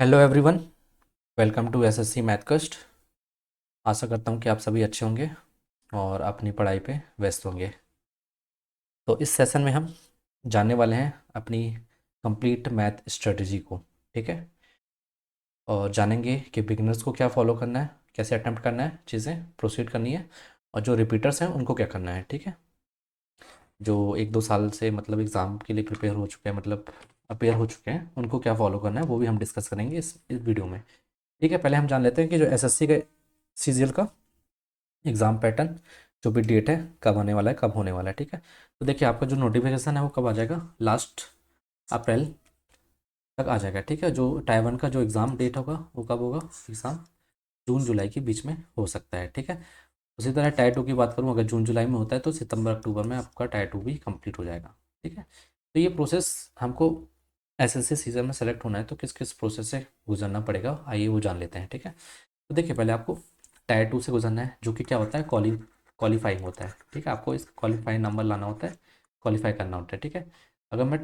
Hello everyone. Welcome to SSC Mathcast. आशा करता हूँ कि आप सभी अच्छे होंगे और अपनी पढ़ाई पे व्यस्त होंगे। तो इस सेशन में हम जानने वाले हैं अपनी कंप्लीट मैथ स्ट्रेटजी को। ठीक है। और जानेंगे कि बिगिनर्स को क्या फॉलो करना है, कैसे अटेम्प्ट करना है, चीज़ें प्रोसीड करनी है, और जो रिपीटर्स हैं उनको क्या करना है। ठीक है। जो 1-2 साल से मतलब एग्ज़ाम के लिए प्रिपेयर हो चुके हैं, मतलब अपेयर हो चुके हैं, उनको क्या फॉलो करना है वो भी हम डिस्कस करेंगे इस वीडियो में। ठीक है। पहले हम जान लेते हैं कि जो एसएससी का सीजीएल का एग्ज़ाम पैटर्न, जो भी डेट है, कब आने वाला है, कब होने वाला है। ठीक है। तो देखिए, आपका जो नोटिफिकेशन है वो कब आ जाएगा, लास्ट अप्रैल तक आ जाएगा। ठीक है। जो टाइप 1 का जो एग्ज़ाम डेट होगा वो कब होगा, एग्ज़ाम जून जुलाई के बीच में हो सकता है। ठीक है। उसी तरह टाइप 2 की बात करूँ, अगर जून जुलाई में होता है तो सितंबर अक्टूबर में आपका टाइप 2 भी कंप्लीट हो जाएगा। ठीक है। तो ये प्रोसेस हमको एसएससी सीजन में सेलेक्ट होना है तो किस किस प्रोसेस से गुजरना पड़ेगा, आइए वो जान लेते हैं। ठीक है। तो देखिए, पहले आपको टायर 2 से गुजरना है, जो कि क्या होता है, क्वालिफाइंग होता है। ठीक है। आपको इस क्वालिफाइंग नंबर लाना होता है, क्वालिफाई करना होता है। ठीक है। अगर मैं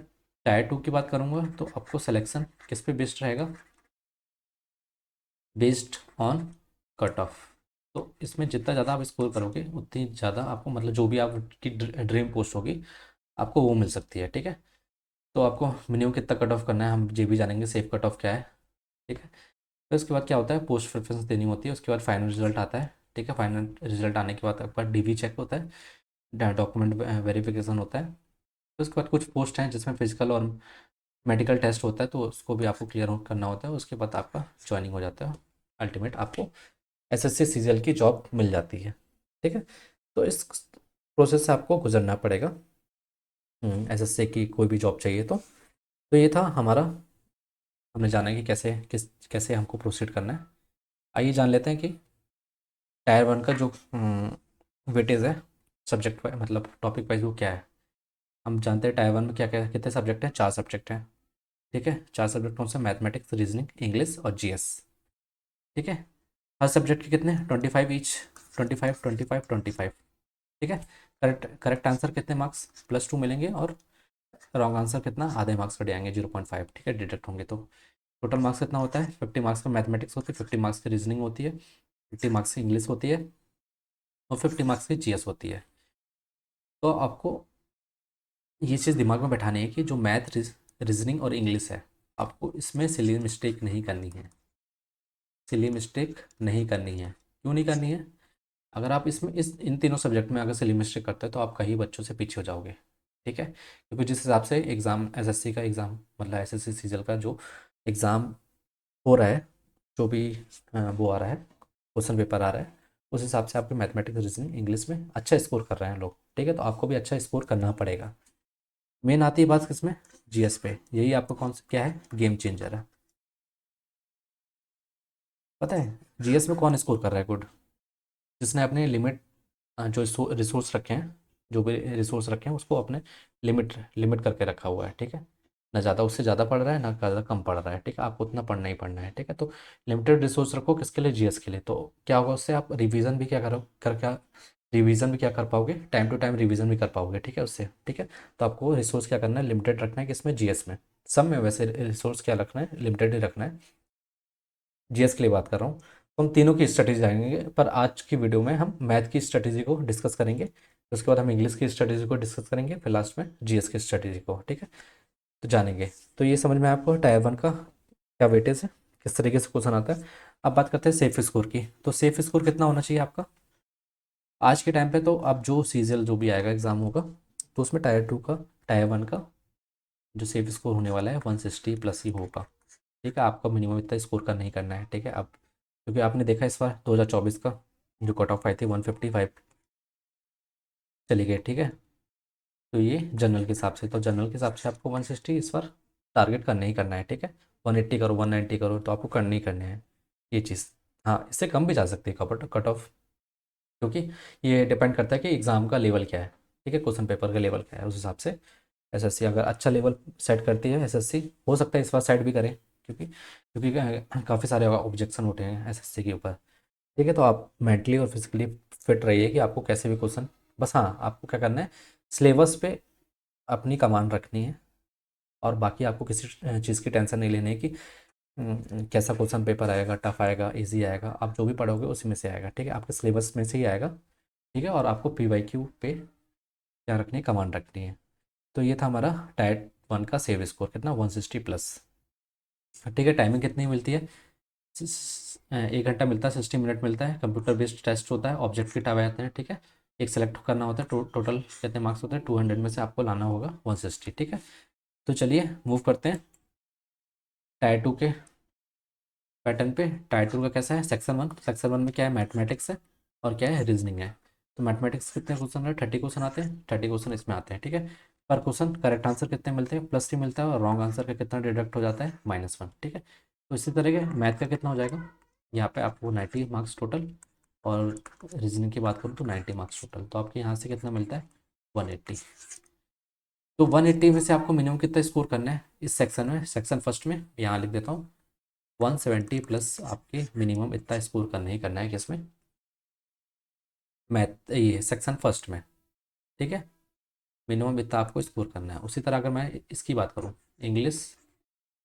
टायर 2 की बात करूँगा तो आपको सिलेक्शन किस पे बेस्ड रहेगा, बेस्ड ऑन कट ऑफ। तो इसमें जितना ज़्यादा आप स्कोर करोगे उतनी ज़्यादा आपको, मतलब जो भी आपकी ड्रीम पोस्ट होगी आपको वो मिल सकती है। ठीक है। तो आपको मिनिमम कितना कट ऑफ करना है हम ये भी जानेंगे, सेफ कट ऑफ क्या है। ठीक है। फिर उसके बाद क्या होता है, पोस्ट प्रेफरेंस देनी होती है, उसके बाद फाइनल रिजल्ट आता है। ठीक है। फाइनल रिजल्ट आने के बाद आपका डीवी चेक होता है, डॉक्यूमेंट वेरिफिकेशन होता है। फिर उसके बाद कुछ पोस्ट हैं जिसमें फिजिकल और मेडिकल टेस्ट होता है, तो उसको भी आपको क्लियर करना होता है। उसके बाद आपका ज्वाइनिंग हो जाता है, अल्टीमेट आपको एसएससी सीजीएल की जॉब मिल जाती है। ठीक है। तो इस प्रोसेस से आपको गुजरना पड़ेगा। एसएससी की कोई भी जॉब चाहिए तो ये था हमारा, हमने जाना कि कैसे हमको प्रोसीड करना है। आइए जान लेते हैं कि टायर 1 का जो वेटेज है, सब्जेक्ट मतलब टॉपिक वाइज वो क्या है। हम जानते हैं टायर 1 में क्या क्या कितने सब्जेक्ट हैं, 4 सब्जेक्ट हैं। ठीक है। 4 सब्जेक्ट कौन से, मैथमेटिक्स, रीजनिंग, इंग्लिश और जीएस। ठीक है। हर सब्जेक्ट के कितने, 25 ईच, 25 25 25। ठीक है। करेक्ट करेक्ट आंसर कितने मार्क्स, +2 मिलेंगे, और रॉन्ग आंसर कितना, आधे मार्क्स कट जाएंगे, 0.5। ठीक है, डिडक्ट होंगे। तो टोटल मार्क्स कितना होता है, 50 मार्क्स का मैथमेटिक्स होती है, 50 मार्क्स की रीजनिंग होती है, 50 मार्क्स की इंग्लिश होती है, और 50 मार्क्स की जीएस होती है। तो आपको ये चीज़ दिमाग में बैठानी है कि जो मैथ, रीजनिंग और इंग्लिश है, आपको इसमें सिली मिस्टेक नहीं करनी है। सिली मिस्टेक नहीं करनी है। क्यों नहीं करनी है, अगर आप इसमें इन तीनों सब्जेक्ट में अगर सिली मिस्टेक करते हैं तो आप कई बच्चों से पीछे हो जाओगे। ठीक है। क्योंकि जिस हिसाब से एग्ज़ाम, एसएससी का एग्ज़ाम, मतलब एसएससी सीजल का जो एग्ज़ाम हो रहा है, जो भी वो आ रहा है, क्वेश्चन पेपर आ रहा है, उस हिसाब से आपके मैथमेटिक्स, रीजनिंग, इंग्लिश में अच्छा स्कोर कर रहे हैं लोग। ठीक है। तो आपको भी अच्छा स्कोर करना पड़ेगा। मेन आती है बात किसमें, जीएस पे। यही आपका कौन सा क्या है, गेम चेंजर है। पता है जीएस में कौन स्कोर कर रहा है गुड, जिसने अपने लिमिट, जो रिसोर्स रखे हैं, जो भी रिसोर्स रखे हैं उसको अपने लिमिट लिमिट करके रखा हुआ है। ठीक है। ना ज़्यादा, उससे ज़्यादा पढ़ रहा है, ना ज़्यादा कम पढ़ रहा है। ठीक है। आपको उतना पढ़ना ही पढ़ना है। ठीक है। तो लिमिटेड रिसोर्स रखो, किसके लिए, जीएस के लिए। तो क्या होगा उससे, आप रिवीजन भी क्या करो कर क्या रिवीजन भी क्या कर पाओगे, टाइम टू टाइम रिवीजन भी कर पाओगे। ठीक है उससे। ठीक है। तो आपको रिसोर्स क्या करना है, लिमिटेड रखना है, किसमें, जीएस में। सब में वैसे रिसोर्स क्या रखना है, लिमिटेड ही रखना है। जीएस के लिए बात कर रहा हूँ। तो हम तीनों की स्ट्रेटेजी जानेंगे, पर आज की वीडियो में हम मैथ की स्ट्रेटेजी को डिस्कस करेंगे, उसके बाद हम इंग्लिश की स्ट्रेटेजी को डिस्कस करेंगे, फिर लास्ट में जीएस की स्ट्रेटेजी को। ठीक है। तो जानेंगे। तो ये समझ में आपको टाइप 1 का क्या वेटेज है, किस तरीके से क्वेश्चन आता है। अब बात करते हैं सेफ स्कोर की। तो सेफ स्कोर कितना होना चाहिए आपका आज के टाइम पे। तो अब जो सीजीएल जो भी आएगा, एग्जाम होगा, तो उसमें टायर 2 का, टायर 1 का जो सेफ स्कोर होने वाला है 160+ ही होगा। ठीक है। आपका मिनिमम इतना स्कोर का नहीं करना है। ठीक है। अब क्योंकि आपने देखा इस बार 2024 का जो कट ऑफ आई थी 155 चली गई। ठीक है। तो ये जनरल के हिसाब से, तो जनरल के हिसाब से आपको 160 इस बार टारगेट करना ही करना है। ठीक है। 180 करो, 190 करो, तो आपको करनी ही करनी है ये चीज़। हाँ, इससे कम भी जा सकती है कट ऑफ, क्योंकि ये डिपेंड करता है कि एग्ज़ाम का लेवल क्या है। ठीक है। क्वेश्चन पेपर का लेवल क्या है, उस हिसाब से एसएससी अगर अच्छा लेवल सेट करती है, एसएससी हो सकता है इस बार सेट भी करे, क्योंकि काफ़ी सारे ऑब्जेक्शन उठे हैं एसएससी के ऊपर। ठीक है। तो आप मेंटली और फिजिकली फिट रहिए कि आपको कैसे भी क्वेश्चन, बस हाँ आपको क्या करना है, सिलेबस पे अपनी कमांड रखनी है, और बाकी आपको किसी चीज़ की टेंशन नहीं लेनी है कि कैसा क्वेश्चन पेपर आएगा, टफ आएगा, इजी आएगा, आप जो भी पढ़ोगे उसी में से आएगा, ठीक है, आपके सिलेबस में से ही आएगा, ठीक है। और आपको PYQ पे क्या रखनी है, कमांड रखनी है। तो ये था हमारा टायर 1 का सेव स्कोर, कितना 160 प्लस, ठीक है। टाइमिंग कितनी मिलती है, 1 घंटा मिलता है, 60 मिनट मिलता है। कंप्यूटर बेस्ड टेस्ट होता है, ऑब्जेक्ट टाइप आते हैं, ठीक है। एक सेलेक्ट करना होता है, टोटल कितने मार्क्स होते हैं, 200 में से आपको लाना होगा 160, ठीक है। तो चलिए मूव करते हैं टायर 2 के पैटर्न पे। टायर 2 का कैसा है, सेक्शन 1 में क्या है, मैथमेटिक्स है और क्या है, रीजनिंग है। तो मैथमेटिक्स कितने क्वेश्चन है, 30 क्वेश्चन आते हैं, 30 क्वेश्चन इसमें आते हैं, ठीक है। पर क्वेश्चन करेक्ट आंसर कितने मिलते हैं, +3 मिलता है, और रॉन्ग आंसर का कितना डिडक्ट हो जाता है, -1, ठीक है। तो इसी तरह के मैथ का कितना हो जाएगा, यहाँ पे आपको 90 मार्क्स टोटल, और रीजनिंग की बात करूँ तो 90 मार्क्स टोटल। तो आपके यहाँ से कितना मिलता है, 180। तो 180 में से आपको मिनिमम कितना स्कोर करना है इस सेक्शन में, सेक्शन फर्स्ट में यहाँ लिख देता हूँ, 170 प्लस आपके मिनिमम इतना स्कोर करना ही करना है, किसमें, मैथ, ये सेक्शन फर्स्ट में, ठीक है। मिनिमम इतना आपको स्कोर करना है। उसी तरह अगर मैं इसकी बात करूँ, इंग्लिश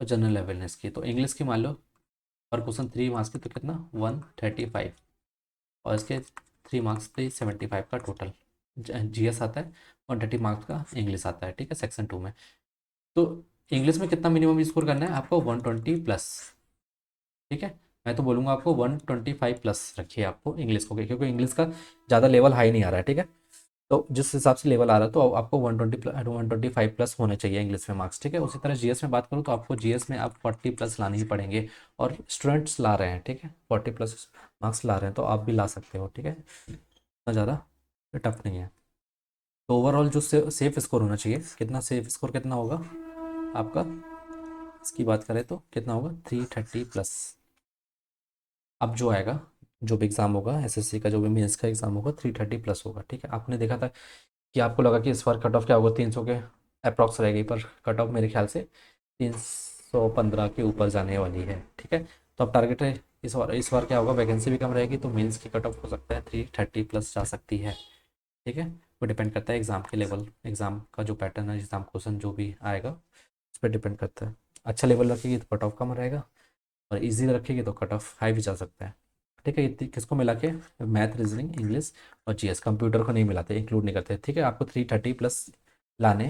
और जनरल अवेयरनेस की, तो इंग्लिश की मान लो पर क्वेश्चन 3 मार्क्स की, तो कितना 135, और इसके 3 मार्क्स पे 75 का टोटल। GS आता है, 130 मार्क्स का इंग्लिश आता है, ठीक है, सेक्शन 2 में। तो इंग्लिश में कितना मिनिमम स्कोर करना है आपको, 120 प्लस, ठीक है। मैं तो बोलूँगा आपको 125 प्लस रखिए आपको इंग्लिश को, क्योंकि इंग्लिश का ज़्यादा लेवल हाई नहीं आ रहा है, ठीक है। तो जिस हिसाब से लेवल आ रहा है, तो आपको 125 प्लस होने चाहिए इंग्लिश में मार्क्स, ठीक है। उसी तरह GS में बात करूँ तो आपको GS में आप 40 प्लस लाने ही पड़ेंगे, और स्टूडेंट्स ला रहे हैं, ठीक है, 40 प्लस मार्क्स ला रहे हैं, तो आप भी ला सकते हो, ठीक है, इतना ज़्यादा टफ नहीं है। तो ओवरऑल जो सेफ स्कोर होना चाहिए, कितना सेफ स्कोर कितना होगा आपका, इसकी बात करें तो कितना होगा, 330 प्लस। अब जो आएगा, जो भी एग्ज़ाम होगा SSC का, जो भी मेंस का एग्ज़ाम होगा, 330 प्लस होगा, ठीक है। आपने देखा था कि आपको लगा कि इस बार कट ऑफ क्या होगा, 300 के अप्रॉक्स रह गई, पर कट ऑफ मेरे ख्याल से 315 के ऊपर जाने वाली है, ठीक है। तो अब टारगेट है इस बार क्या होगा, वैकेंसी भी कम रहेगी, तो मेंस की कट ऑफ हो सकता है 330 प्लस जा सकती है, ठीक है। वो डिपेंड करता है एग्ज़ाम के लेवल, एग्ज़ाम का जो पैटर्न है, एग्ज़ाम क्वेश्चन जो भी आएगा उस पर डिपेंड करता है। अच्छा लेवल रखेगी तो कट ऑफ कम रहेगा, और इजी रखेगी तो कट ऑफ हाई भी जा सकता है, ठीक है। ये किसको मिला के, मैथ, रीजनिंग, इंग्लिश और GS, कंप्यूटर को नहीं मिलाते, इंक्लूड नहीं करते, ठीक है। आपको 330 प्लस लाने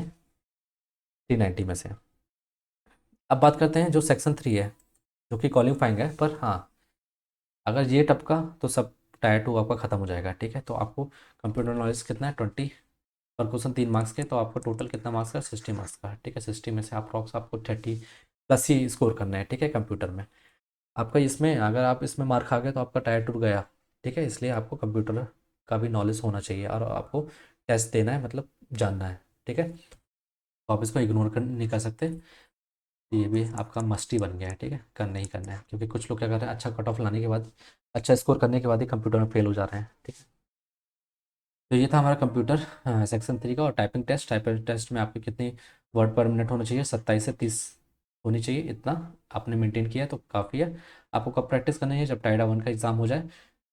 390 में से। अब बात करते हैं जो सेक्शन 3 है, जो कि क्वालिफाइंग है, पर हाँ, अगर ये टपका तो सब टायर 2 आपका ख़त्म हो जाएगा, ठीक है। तो आपको कंप्यूटर नॉलेज कितना है, 20 पर क्वेश्चन 3 मार्क्स के, तो आपको टोटल कितना मार्क्स का, 60 मार्क्स का, ठीक है। 60 में से अप्रॉक्स आपको 30 प्लस ही स्कोर करना है, ठीक है, कंप्यूटर में। आपका इसमें अगर आप इसमें मार्क खा गए तो आपका टायर टूट गया, ठीक है। इसलिए आपको कंप्यूटर का भी नॉलेज होना चाहिए, और आपको टेस्ट देना है, मतलब जानना है, ठीक है। तो आप इसको इग्नोर नहीं कर सकते, ये भी आपका मस्ट ही बन गया है, ठीक है, करना ही करना है। क्योंकि कुछ लोग क्या कर रहे हैं, अच्छा कट ऑफ लाने के बाद, अच्छा स्कोर करने के बाद ही कंप्यूटर में फेल हो जा रहे हैं, ठीक है। तो ये था हमारा कंप्यूटर सेक्शन 3 का। और टाइपिंग टेस्ट में आपकी कितनी वर्ड पर मिनट होना चाहिए, 27 से 30 होनी चाहिए, इतना आपने मेंटेन किया है तो काफ़ी है। आपको कब प्रैक्टिस करनी है, जब टाइडा 1 का एग्ज़ाम हो जाए।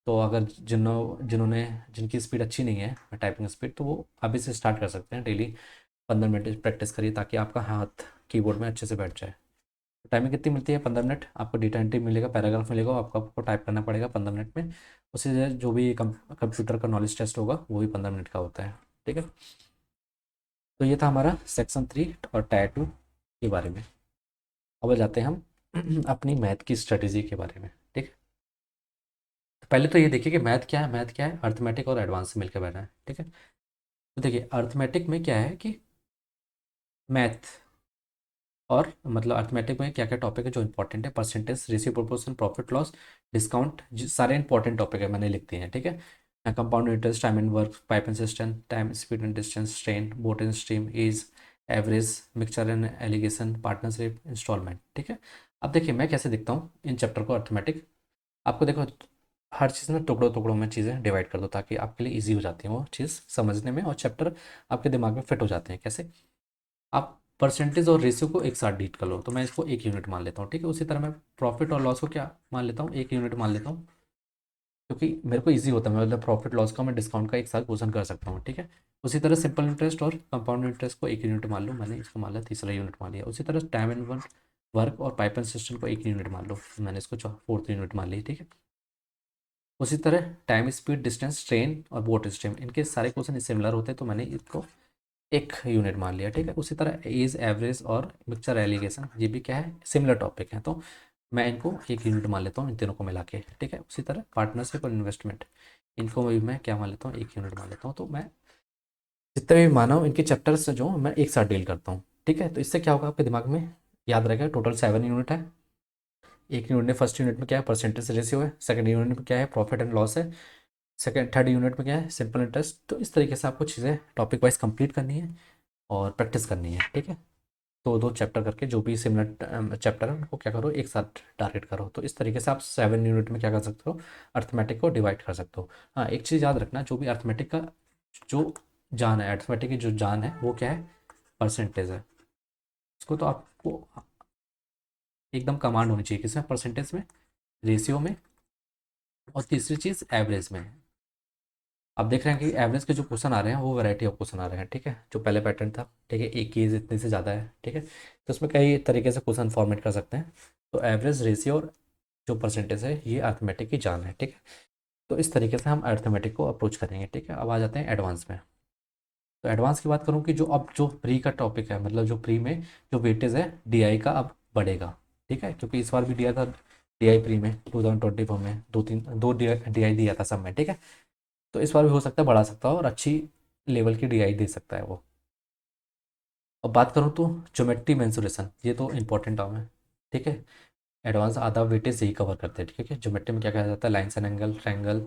तो अगर जिन्होंने जिनकी स्पीड अच्छी नहीं है, टाइपिंग स्पीड, तो वो अभी से स्टार्ट कर सकते हैं, डेली 15 मिनट प्रैक्टिस करिए, ताकि आपका हाथ कीबोर्ड में अच्छे से बैठ जाए। टाइमिंग कितनी मिलती है, 15 मिनट। आपको डेटा एंट्री मिलेगा, पैराग्राफ मिलेगा, आपको टाइप करना पड़ेगा 15 मिनट में। उसी से जो भी कंप्यूटर का नॉलेज टेस्ट होगा वो भी 15 मिनट का होता है, ठीक है। तो ये था हमारा सेक्शन 3 और टायर 2 के बारे में। अब जाते हैं हम अपनी मैथ की स्ट्रेटेजी के बारे में, ठीक है। तो पहले तो ये देखिए कि मैथ क्या है, मैथ क्या है, अर्थमेटिक और एडवांस से मिलकर बना है, ठीक है। तो देखिए अर्थमेटिक में क्या है कि मैथ, और मतलब अर्थमेटिक में क्या क्या टॉपिक है जो इंपॉर्टेंट है, percentage, ratio, proportion, profit loss, discount, सारे इंपॉर्टेंट टॉपिक है, मैंने लिख दिए हैं, ठीक है। Compound interest, time and work, pipe and cistern, time, speed and distance, train, boat and stream, age, average, mixture and alligation, partnership, installment, ठीक है। अब देखिए मैं कैसे देखता हूँ इन चैप्टर को, अर्थमेटिक। आपको देखो, हर चीज़ में टुकड़ों टुकड़ों में चीज़ें डिवाइड कर दो, ताकि आपके लिए ईजी हो जाती है वो चीज़ समझने में, और चैप्टर आपके दिमाग में फिट हो जाते हैं। कैसे, आप परसेंटेज और रेशियो को एक साथ डीट कर लो, तो मैं इसको 1 यूनिट मान लेता हूँ, ठीक है। उसी तरह मैं प्रॉफिट और लॉस को क्या मान लेता हूँ, 1 यूनिट मान लेता हूँ, क्योंकि मेरे को इजी होता है, मैं मतलब प्रॉफिट लॉस का मैं डिस्काउंट का एक साथ क्वेश्चन कर सकता हूँ, ठीक है। उसी तरह सिंपल इंटरेस्ट और कंपाउंड इंटरेस्ट को 1 यूनिट मान लो, मैंने इसको मान लिया, तीसरा यूनिट मान लिया। उसी तरह टाइम एंड वर्क, वर्क और पाइपलाइन सिस्टम को 1 यूनिट मान लो, मैंने इसको 4th यूनिट मान ली, ठीक है। उसी तरह टाइम, स्पीड, डिस्टेंस, ट्रेन और बोट स्ट्रीम, इनके सारे क्वेश्चन सिमिलर होते हैं तो मैंने इसको 1 यूनिट मान लिया, ठीक है। उसी तरह एज, एवरेज और मिक्सचर एलिगेशन, ये भी क्या है, सिमिलर टॉपिक है, तो मैं इनको 1 यूनिट मान लेता हूँ इन तीनों को मिला के, ठीक है। उसी तरह पार्टनरशिप और इन्वेस्टमेंट, इनको भी मैं क्या मान लेता हूँ, 1 यूनिट मान लेता हूँ। तो मैं जितने भी माना हूँ इनके चैप्टर्स जो मैं एक साथ डील करता हूँ, ठीक है। तो इससे क्या होगा, आपके दिमाग में याद रहेगा, टोटल 7 यूनिट है। 1 यूनिट में, फर्स्ट यूनिट में क्या है, परसेंटेज रेशियो है। सेकंड यूनिट में क्या है, प्रॉफिट एंड लॉस है। सेकंड थर्ड यूनिट में क्या है, सिंपल इंटरेस्ट। तो इस तरीके से आपको चीज़ें टॉपिक वाइज कंप्लीट करनी है और प्रैक्टिस करनी है, ठीक है। तो दो चैप्टर करके जो भी सिमिलर चैप्टर है उनको क्या करो, एक साथ टारगेट करो। तो इस तरीके से आप 7 यूनिट में क्या कर सकते हो, अर्थमेटिक को डिवाइड कर सकते हो। हाँ, एक चीज़ याद रखना, जो भी अर्थमेटिक का जो जान है, अर्थमेटिक की जो जान है वो क्या है, परसेंटेज है। उसको तो आपको एकदम कमांड होनी चाहिए, किसमें, परसेंटेज में, रेशियो में, और तीसरी चीज़ एवरेज में। आप देख रहे हैं कि एवरेज के जो क्वेश्चन आ रहे हैं वो वैरायटी ऑफ क्वेश्चन आ रहे हैं, ठीक है। जो पहले पैटर्न था, ठीक है, एक की एज इतने से ज़्यादा है, ठीक है, तो उसमें कई तरीके से क्वेश्चन फॉर्मेट कर सकते हैं। तो एवरेज, रेशियो और जो परसेंटेज है, ये अर्थमेटिक की जान है, ठीक है। तो इस तरीके से हम अर्थमेटिक को अप्रोच करेंगे, ठीक है। अब आ जाते हैं एडवांस में। तो एडवांस की बात करूँ कि जो अब जो प्री का टॉपिक है, मतलब जो प्री में जो वेटेज है डीआई का अब बढ़ेगा, ठीक है, क्योंकि इस बार भी दिया था डीआई प्री में 2024 में, दो डीआई दिया था सब में, ठीक है। तो इस बार भी हो सकता है बढ़ा सकता है और अच्छी लेवल की डीआई दे सकता है वो। अब बात करूँ तो ज्योमेट्री मेंसुरेशन, ये तो इंपॉर्टेंट टर्म है, ठीक है। एडवांस आधा वेटेज यही कवर करते हैं, ठीक है। ज्योमेट्री में क्या कहा जाता है, लाइन्स एंड एंगल, ट्रायंगल,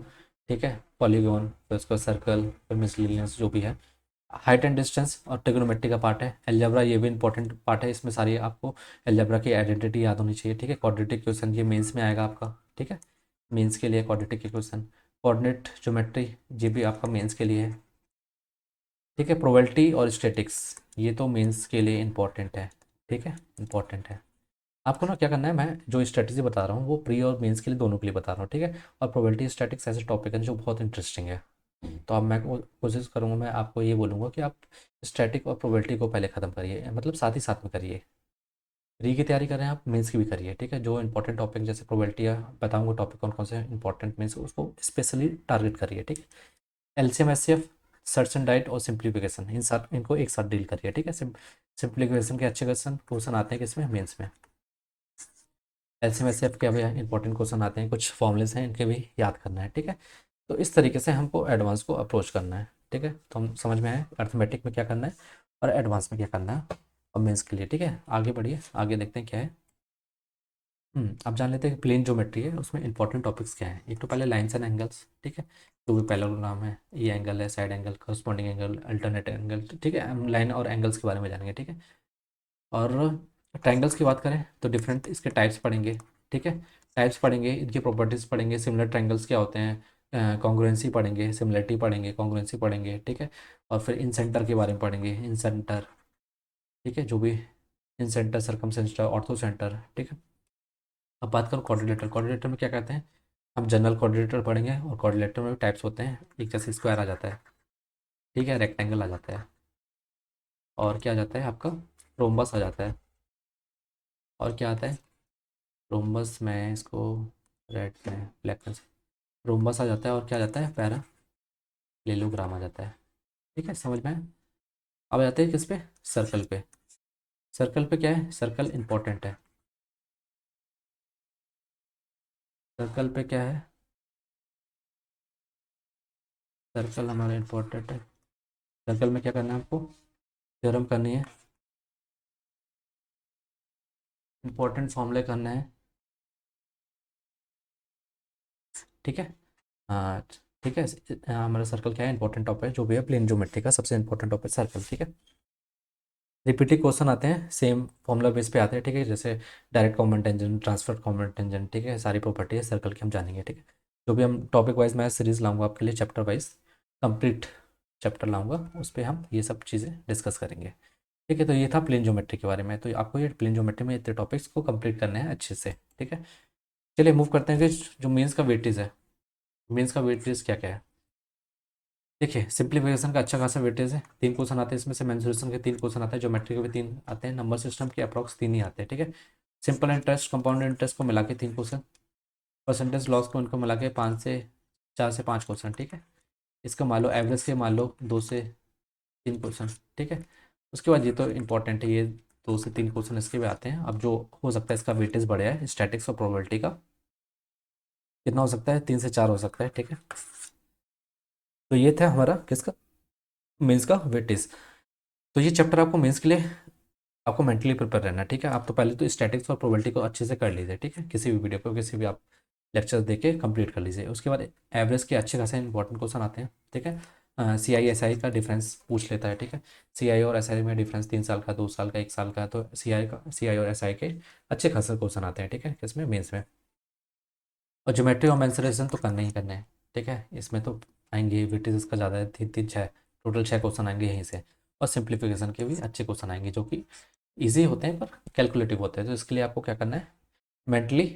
ठीक है, पॉलीगॉन, फिर उसका सर्कल, फिर मिसलिनियस जो भी है, हाइट एंड डिस्टेंस और ट्रिग्नोमेट्री का पार्ट है। एलजेब्रा, ये भी इंपॉर्टेंट पार्ट है, इसमें सारी आपको एलजेब्रा की आइडेंटिटी याद होनी चाहिए, ठीक है। क्वाड्रेटिक क्वेश्चन ये मेंस में आएगा आपका, ठीक है, मेंस के लिए क्वाड्रेटिक के क्वेश्चन। कोऑर्डिनेट ज्योमेट्री, ये भी आपका मेंस के लिए है, ठीक है। प्रोबेबिलिटी और स्टैटिक्स, ये तो मेंस के लिए इंपॉर्टेंट है, ठीक है, इंपॉर्टेंट है। आपको ना क्या करना है, मैं जो स्ट्रेटजी बता रहा हूँ वो प्री और मेंस के लिए दोनों के लिए बता रहा हूँ, ठीक है। और प्रोबेबिलिटी स्टैटिक्स ऐसे टॉपिक है जो बहुत इंटरेस्टिंग है। तो अब मैं कोशिश करूँगा, मैं आपको ये बोलूँगा कि आप स्टैटिक और प्रोबेबिलिटी को पहले ख़त्म करिए, मतलब साथ ही साथ में करिए। री की तैयारी कर रहे हैं आप, मेंस की भी करिए, ठीक है। जो इंपॉर्टेंट टॉपिक जैसे प्रोबेबिलिटी है, बताऊँगा टॉपिक कौन कौन से इंपॉर्टेंट मेंस, उसको स्पेशली टारगेट करिए, ठीक है। LCM, HCF, search and diet और सिंप्लीफिकेशन, इन साथ इनको एक साथ डील करिए, ठीक है। सिंप्लीफिकेशन के अच्छे क्वेश्चन क्वेश्चन आते हैं किसमें, मेंस में। एलसीएम, एचसीएफ के भी इंपॉर्टेंट क्वेश्चन आते हैं, कुछ फॉर्मुलेस हैं, इनके भी याद करना है, ठीक है। तो इस तरीके से हमको एडवांस को अप्रोच करना है, ठीक है। तो हम समझ में आए अर्थमेटिक में क्या करना है और एडवांस में क्या करना है और मेंस के लिए, ठीक है। आगे बढ़िए, आगे देखते हैं क्या है। अब जान लेते हैं प्लेन ज्योमेट्री है, उसमें इंपॉर्टेंट टॉपिक्स क्या है। एक तो पहले लाइन्स एंड एंगल्स, ठीक है, जो भी पैरेललोग्राम है, ये एंगल है, side angle, corresponding angle, alternate angle, ठीक है। हम लाइन और एंगल्स के बारे में जानेंगे, ठीक है। और ट्रायंगल्स की बात करें तो डिफरेंट इसके टाइप्स पढ़ेंगे, ठीक है। टाइप्स पढ़ेंगे, इनकी प्रॉपर्टीज़ पढ़ेंगे, सिमिलर ट्रायंगल्स क्या होते हैं, कॉन्ग्रुएंसी पढ़ेंगे, सिमिलरिटी पढ़ेंगे, कॉन्ग्रुएंसी पढ़ेंगे, ठीक है। और फिर इन सेंटर के बारे में पढ़ेंगे, इन सेंटर, ठीक है, जो भी incentre, circumcentre, orthocentre, ठीक है। अब बात करो कोऑर्डिनेटर, कोऑर्डिनेटर में क्या कहते हैं, हम जनरल कोऑर्डिनेटर पढ़ेंगे और कोऑर्डिनेटर में भी टाइप्स होते हैं, एक जैसे स्क्वायर आ जाता है, ठीक है, रेक्टेंगल आ जाता है, और क्या आ जाता है आपका, रोम्बस आ जाता है, और क्या आता है, रोम्बस में इसको रेड में ब्लैक में रोम्बस आ जाता है, और क्या आ जाता है, पैरालेलोग्राम आ जाता है, ठीक है, समझ में आया? अब आ जाते हैं किस पे, सर्कल पे। सर्कल पे क्या है, सर्कल इंपॉर्टेंट है। सर्कल पे क्या है, सर्कल हमारा इंपॉर्टेंट है। सर्कल में क्या करना है आपको, थ्योरम करनी है, इंपॉर्टेंट फॉर्मूले करना है, ठीक है। हाँ, ठीक है। हमारा सर्कल क्या है, इंपॉर्टेंट टॉपिक है, जो भी है प्लेन ज्योमेट्री का सबसे इंपॉर्टेंट टॉपिक सर्कल, ठीक है। रिपीटेड क्वेश्चन आते हैं, सेम फॉर्मूला बेस पे आते हैं, ठीक है, जैसे direct common tangent, transfer common tangent, ठीक है, सारी प्रॉपर्टी है सर्कल की हम जानेंगे, ठीक है। जो भी हम टॉपिक वाइज मैं सीरीज लाऊंगा आपके लिए, चैप्टर वाइज कंप्लीट चैप्टर लाऊंगा, उस पर हम ये सब चीज़ें डिस्कस करेंगे, ठीक है। तो ये था प्लेन ज्योमेट्री के बारे में, तो आपको ये प्लेन ज्योमेट्री में इतने टॉपिक्स को कंप्लीट करने हैं अच्छे से, ठीक है। चलिए मूव करते हैं कि जो मेंस का वेटेज है, मेंस का वेटेज क्या क्या है। देखिए, सिंप्लीफिकेशन का अच्छा खासा वेटेज है, 3 क्वेश्चन आते हैं इसमें से, मेंसुरेशन के 3 क्वेश्चन आते हैं, ज्योमेट्री के भी 3 आते हैं, नंबर सिस्टम के अप्रॉक्स 3 ही आते हैं, ठीक है। सिंपल इंटरेस्ट कंपाउंड इंटरेस्ट को मिला के 3%, परसेंटेज लॉस को इनको मिला के 4 से 5%, ठीक है। इसका मान लो एवरेज के मान लो 2 से 3%, ठीक है। उसके बाद ये तो इंपॉर्टेंट है, ये 2 से 3% इसके भी आते हैं। अब जो हो सकता है इसका वेटेज बढ़िया है स्टैटिक्स और प्रोबेबिलिटी का, कितना हो सकता है 3 से 4 हो सकता है, ठीक है। तो ये था हमारा किसका, मेंस का वेटेज। तो ये चैप्टर आपको मेंस के लिए आपको मेंटली प्रिपेयर रहना है, ठीक है। आप तो पहले तो स्टैटिक्स और प्रोबेबिलिटी को अच्छे से कर लीजिए, ठीक है। किसी भी वीडियो को किसी भी आप लेक्चर देख के कंप्लीट कर लीजिए। उसके बाद एवरेज के अच्छे खासे इंपॉर्टेंट क्वेश्चन आते हैं, ठीक है। सी आई एस आई का डिफरेंस पूछ लेता है, ठीक है। सी आई और एस आई में डिफरेंस 3 साल का, 2 साल का, 1 साल का, तो सी आई और एस आई के अच्छे खासे क्वेश्चन आते हैं, ठीक है, किसमें, मेंस में। और ज्योमेट्री और मेंसुरेशन तो करने ही करने हैं, ठीक है। इसमें तो आएंगे, वेटेज इसका ज़्यादा है, 3 3 6, टोटल 6 क्वेश्चन आएंगे यहीं से। और सिंप्लीफिकेशन के भी अच्छे क्वेश्चन आएंगे जो कि ईजी होते हैं पर कैलकुलेटिव होते हैं। तो इसके लिए आपको क्या करना है, मेंटली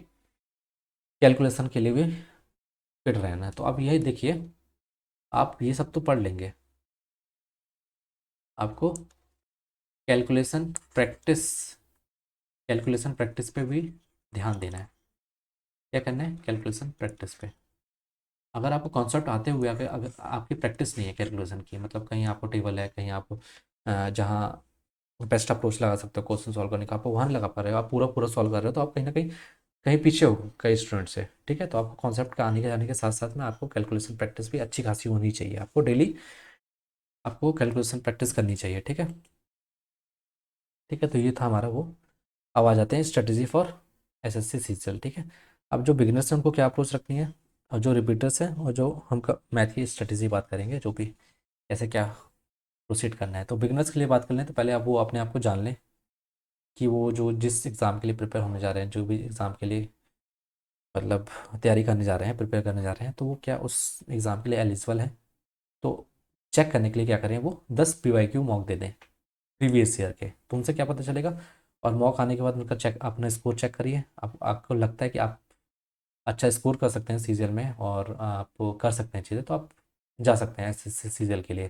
कैलकुलेशन के लिए भी फिट रहना है। तो अब यही देखिए, आप ये सब तो पढ़ लेंगे, आपको कैलकुलेशन प्रैक्टिस कैलकुलेशन प्रैक्टिस पे भी ध्यान देना है। क्या करना है, कैलकुलेशन प्रैक्टिस पे। अगर आपको कॉन्सेप्ट आते हुए अगर अगर आपकी प्रैक्टिस नहीं है कैलकुलेशन की, मतलब कहीं आपको टेबल है, कहीं आप जहाँ बेस्ट अप्रोच लगा सकते हो क्वेश्चन सॉल्व करने का, आप वहाँ नहीं लगा पा रहे हो, आप पूरा पूरा सॉल्व कर रहे हो, तो आप कहीं ना कहीं कहीं पीछे हो कई स्टूडेंट से, ठीक है। तो आपको कॉन्सेप्ट का आने के जाने के साथ साथ में आपको कैलकुलेशन प्रैक्टिस भी अच्छी खासी होनी चाहिए। आपको डेली आपको कैलकुलेशन प्रैक्टिस करनी चाहिए, ठीक है। ठीक है, तो ये था हमारा वो। अब आ जाते हैं स्ट्रेटजी फॉर एसएससी सीजीएल, ठीक है। अब जो बिगिनर्स हैं उनको क्या अप्रोच रखनी है, और जो रिपीटर्स हैं, और जो हम मैथ की स्ट्रेटजी बात करेंगे, जो भी कैसे क्या प्रोसीड करना है। तो बिगिनर्स के लिए बात कर लें तो पहले आप वो अपने आप को जान लें कि वो जो जिस एग्ज़ाम के लिए प्रिपेयर होने जा रहे हैं, जो भी एग्ज़ाम के लिए मतलब तैयारी करने जा रहे हैं, प्रिपेयर करने जा रहे हैं, तो वो क्या उस एग्ज़ाम के लिए एलिजिबल है। तो चेक करने के लिए क्या करें, वो 10 पीवाईक्यू मॉक दे दें प्रीवियस ईयर के, तो उनसे क्या पता चलेगा। और मॉक आने के बाद उनका चेक, अपना स्कोर चेक करिए। आप आपको लगता है कि आप अच्छा स्कोर कर सकते हैं सीजीएल में और आप कर सकते हैं चीज़ें, तो आप जा सकते हैं सीजीएल के लिए।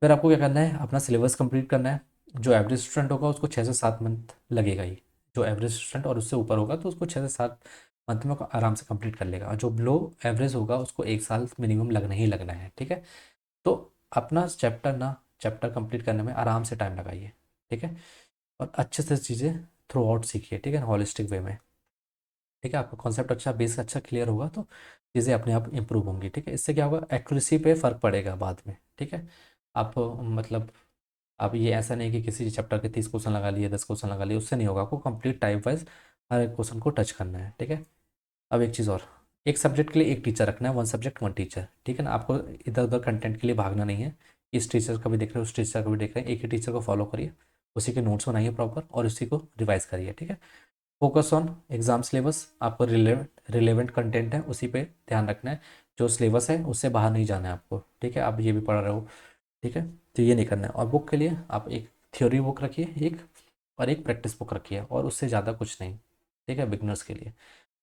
फिर आपको क्या करना है, अपना सिलेबस कंप्लीट करना है। जो एवरेज स्टूडेंट होगा उसको 6 से 7 मंथ लगेगा ही। जो एवरेज स्टूडेंट और उससे ऊपर होगा तो उसको 6 से 7 मंथ में आराम से कंप्लीट कर लेगा। और जो बिलो एवरेज होगा उसको 1 साल मिनिमम लगना ही लगना है, ठीक है। तो अपना चैप्टर कंप्लीट करने में आराम से टाइम लगाइए, ठीक है। और अच्छे से चीज़ें थ्रू आउट सीखिए, ठीक है, हॉलिस्टिक वे में, ठीक है। आपका कॉन्सेप्ट अच्छा, बेस अच्छा क्लियर होगा तो चीज़ें अपने आप इंप्रूव होंगी, ठीक है। इससे क्या होगा, एक्यूरेसी पे फ़र्क पड़ेगा बाद में, ठीक है। आप मतलब अब ये ऐसा नहीं कि किसी चैप्टर के 30 क्वेश्चन लगा लिए, 10 क्वेश्चन लगा लिए, उससे नहीं होगा। आपको कंप्लीट टाइप वाइज हर एक क्वेश्चन को टच करना है, ठीक है। अब एक चीज़ और, एक सब्जेक्ट के लिए एक टीचर रखना है, 1 सब्जेक्ट 1 टीचर, ठीक है ना। आपको इधर उधर कंटेंट के लिए भागना नहीं है। इस टीचर का भी देख रहे हो, उस टीचर का भी देख रहे हैं, एक ही टीचर को फॉलो करिए, उसी के नोट्स बनाइए प्रॉपर और उसी को रिवाइज करिए, ठीक है। फोकस ऑन एग्जाम सिलेबस, आपको रिलेवेंट कंटेंट है उसी पे ध्यान रखना है। जो सिलेबस है उससे बाहर नहीं जाना है आपको, ठीक है। आप ये भी पढ़ रहे हो, ठीक है, तो ये नहीं करना है। और बुक के लिए आप एक थ्योरी बुक रखिए, एक और एक प्रैक्टिस बुक रखिए, और उससे ज़्यादा कुछ नहीं, ठीक है, बिगनर्स के लिए।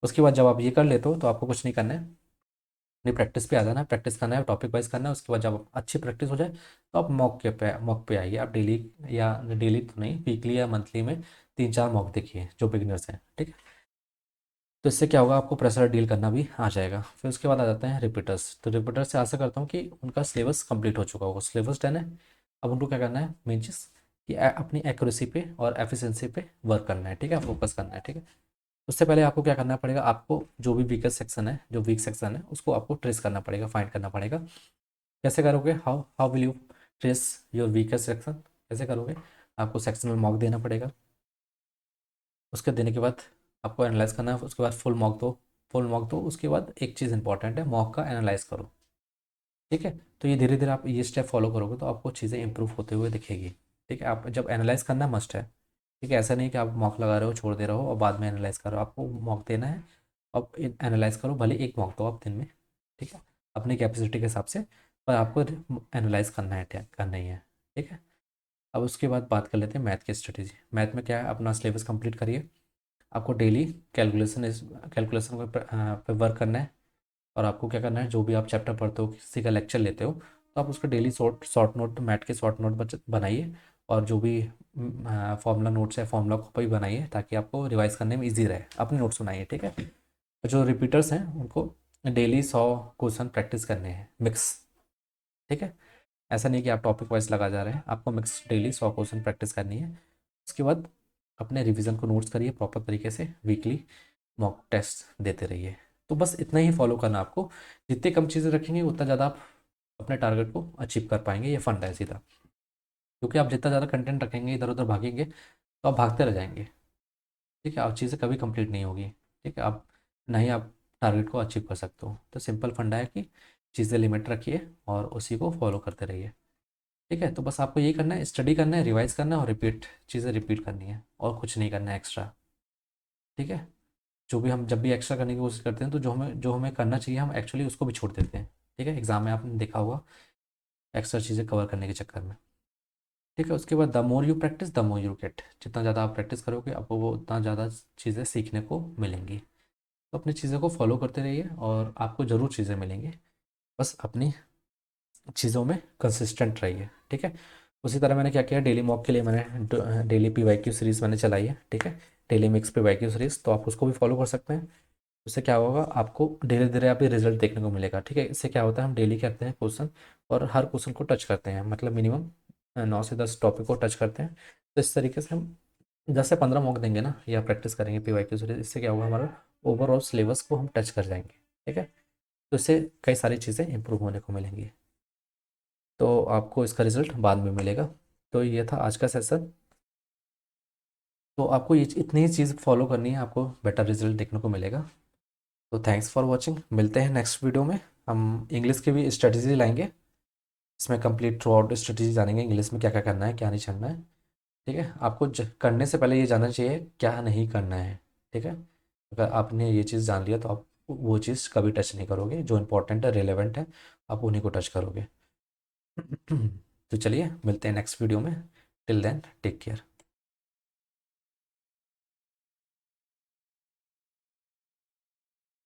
उसके बाद जब आप ये कर लेते हो तो आपको कुछ नहीं करना है, अपनी प्रैक्टिस पे आ जाना है, प्रैक्टिस करना है, टॉपिक वाइज करना है। उसके बाद जब अच्छी प्रैक्टिस हो जाए तो आप मॉक पे आइए। आप डेली, या डेली तो नहीं, वीकली या मंथली में 3 4 मॉक देखिए जो बिगनर्स हैं, ठीक है। तो इससे क्या होगा, आपको प्रेशर डील करना भी आ जाएगा। फिर उसके बाद आ जाते हैं रिपीटर्स। तो रिपीटर्स से आशा करता हूँ कि उनका सिलेबस कंप्लीट हो चुका होगा, सिलेबस डन है। अब उनको क्या करना है, मेन चीज़ कि अपनी एक्यूरेसी पे और एफिशिएंसी पे वर्क करना है, ठीक है, फोकस करना है, ठीक है। उससे पहले आपको क्या करना पड़ेगा, आपको जो भी वीकेस्ट सेक्शन है, जो वीक सेक्शन है, उसको आपको ट्रेस करना पड़ेगा, फाइंड करना पड़ेगा। कैसे करोगे, how how will you trace your weakest section, कैसे करोगे, आपको सेक्शन में मॉक देना पड़ेगा। उसके देने के बाद आपको एनालाइज करना है। उसके बाद फुल मॉक दो। उसके बाद एक चीज़ इंपॉर्टेंट है, मॉक का एनालाइज करो, ठीक है। तो ये धीरे धीरे आप ये स्टेप फॉलो करोगे तो आपको चीज़ें इंप्रूव होते हुए दिखेगी, ठीक है। आप जब एनालाइज करना मस्ट है, ठीक है। ऐसा नहीं कि आप मॉक लगा रहे हो छोड़ दे रहे हो और बाद में एनालाइज करो, आपको मॉक देना है। अब एनालाइज करो, भले एक मॉक दो आप दिन में, ठीक है, अपनी कैपेसिटी के हिसाब से, पर आपको एनालाइज करना है, करना ही है, ठीक है। अब उसके बाद बात कर लेते हैं मैथ की स्ट्रेटेजी। मैथ में क्या है, अपना सिलेबस कंप्लीट करिए। आपको डेली कैलकुलेशन पे वर्क करना है। और आपको क्या करना है, जो भी आप चैप्टर पढ़ते हो, किसी का लेक्चर लेते हो, तो आप उसका daily short short note, math के शॉर्ट नोट बनाइए और जो भी फॉर्मूला नोट्स है फॉर्मूला कॉपी बनाइए ताकि आपको रिवाइज करने में ईजी रहे। अपनी नोट्स बनाइए, ठीक है। तो जो रिपीटर्स हैं उनको डेली 100 क्वेश्चन प्रैक्टिस करने हैं मिक्स, ठीक है। ऐसा नहीं कि आप टॉपिक वाइज लगा जा रहे हैं, आपको मिक्स डेली 100 क्वेश्चन प्रैक्टिस करनी है। उसके बाद अपने रिवीजन को नोट्स करिए प्रॉपर तरीके से, वीकली मॉक टेस्ट देते रहिए। तो बस इतना ही फॉलो करना आपको। जितनी कम चीज़ें रखेंगे उतना ज़्यादा आप अपने टारगेट को अचीव कर पाएंगे। ये फंडा है सीधा, क्योंकि आप जितना ज़्यादा कंटेंट रखेंगे, इधर उधर भागेंगे, तो आप भागते रह जाएंगे, ठीक है। आप चीज़ें कभी कंप्लीट नहीं होगी, ठीक है। आप नहीं आप टारगेट को अचीव कर सकते हो। तो सिंपल फंडा है कि चीज़ें लिमिट रखिए और उसी को फॉलो करते रहिए, ठीक है। तो बस आपको यही करना है, स्टडी करना है, रिवाइज करना है और रिपीट चीज़ें रिपीट करनी है, और कुछ नहीं करना है एक्स्ट्रा, ठीक है। जो भी हम जब भी एक्स्ट्रा करने की कोशिश करते हैं तो जो हमें करना चाहिए हम एक्चुअली उसको भी छोड़ देते हैं, ठीक है। एग्जाम में आपने देखा होगा एक्स्ट्रा चीज़ें कवर करने के चक्कर में, ठीक है। उसके बाद the more you practice the more you get. जितना ज़्यादा आप प्रैक्टिस करोगे आपको वो उतना ज़्यादा चीज़ें सीखने को मिलेंगी। तो अपनी चीज़ों को फॉलो करते रहिए और आपको ज़रूर चीज़ें मिलेंगी। बस अपनी चीज़ों में कंसिस्टेंट रहिए, ठीक है। उसी तरह मैंने क्या किया, डेली मॉक के लिए मैंने डेली PYQ सीरीज़ मैंने चलाई है, ठीक है। डेली मिक्स PYQ सीरीज़, तो आप उसको भी फॉलो कर सकते हैं। उससे क्या होगा, आपको धीरे धीरे आप रिजल्ट देखने को मिलेगा, ठीक है। इससे क्या होता है, हम डेली करते हैं क्वेश्चन और हर क्वेश्चन को टच करते हैं, मतलब मिनिमम 9 से 10 टॉपिक को टच करते हैं। तो इस तरीके से हम 10 से 15 मॉक देंगे ना, या प्रैक्टिस करेंगे PYQ सीरीज, इससे क्या होगा, हमारा ओवरऑल सिलेबस को हम टच कर जाएंगे, ठीक है। तो इससे कई सारी चीज़ें इंप्रूव होने को मिलेंगी, तो आपको इसका रिजल्ट बाद में मिलेगा। तो ये था आज का सेशन। तो आपको ये इतनी ही चीज़ फॉलो करनी है, आपको बेटर रिजल्ट देखने को मिलेगा। तो थैंक्स फॉर वॉचिंग, मिलते हैं नेक्स्ट वीडियो में। हम इंग्लिश की भी स्ट्रेटजी लाएंगे, इसमें कंप्लीट थ्रू आउट स्ट्रेटजी जानेंगे इंग्लिश में क्या क्या करना है क्या नहीं करना है, ठीक है। आपको करने से पहले ये जानना चाहिए क्या नहीं करना है, ठीक है। अगर आपने ये चीज़ जान लिया तो आप वो चीज़ कभी टच नहीं करोगे, जो इंपॉर्टेंट है रिलेवेंट है आप उन्हीं को टच करोगे। तो चलिए मिलते हैं नेक्स्ट वीडियो में। Till then take care.